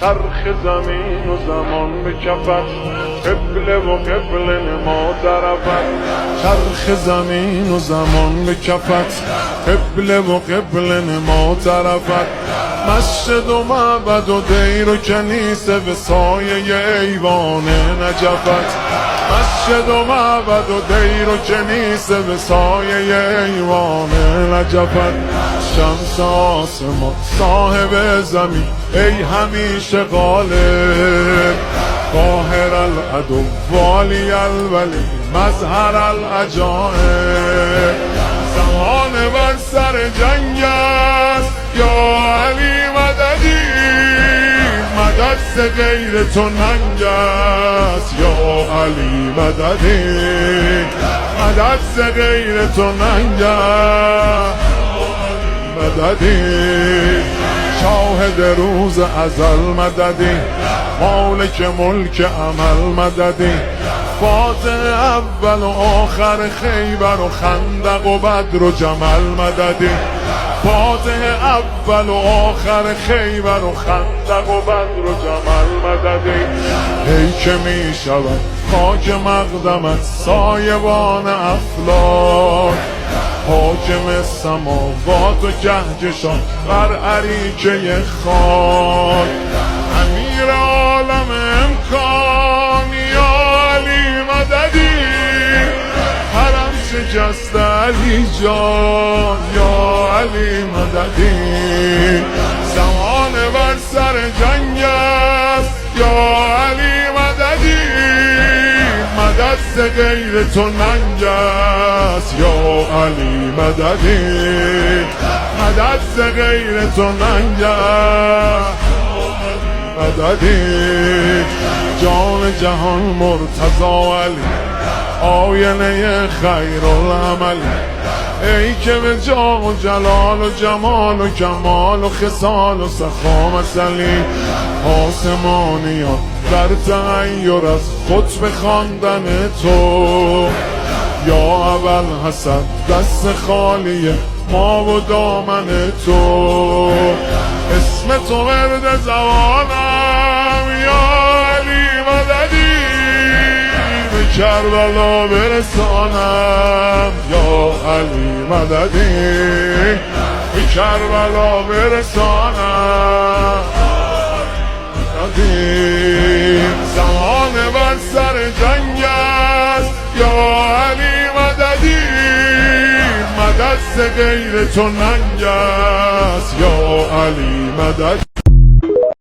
چرخ زمین و زمان به کفت، قبله و قبله نما طرفت. چرخ زمین و زمان به کفت، قبله و قبله نما طرفت. مسجد و معبد و دیر و کنیسه به سایه ایوان نجفت. مسجد و معبد و دیر و کنیسه به سایه ایوان نجفت. شمس آسمان صاحب زمین ای همیشه غالب، قاهر العدو والی الولی مظهر العجائب. زمان بر سر جنگ است یا علی مددی، مدد ز غیر تو ننگ است یا علی مددی، مدد ز غیر تو ننگ است مددی. شاهد روز ازل مددی، مالک ملک عمل مددی. فاتح اول و آخر خیبر و خندق و بدر و جمل مددی. فاتح اول و آخر خیبر و خندق و بدر و جمل مددی. ای که می شود خاک مقدمت سایبان افلاک، حاکم سماوات و کهکشان بر اریکه خاک. امیر عالم امکان یا علی مددی، حرم شکست علی جان یا علی مددی. زمان بر سر جنگ است یا علی مددی، مدد ز غیر تو ننگ است یا علی مددی، مدد ز غیر تو ننگ است مددی. جان جهان مرتضی علی آینه خیر العمل، ای که به جا و جلال و جمال و کمال و خصال و سخا مثلی. آسمانیان در تغییر از خطب خواندن تو، یا اول حسد دست خالی ما و دامن تو. اسم تو ورد زبانم یا علی مددی، به کربلا برسانم یا علی مددی، به کربلا برسانم مددی. زمان بر سر جنگ است یا علی مددی، مدد ز غیر تو ننگ است یا علی مددی.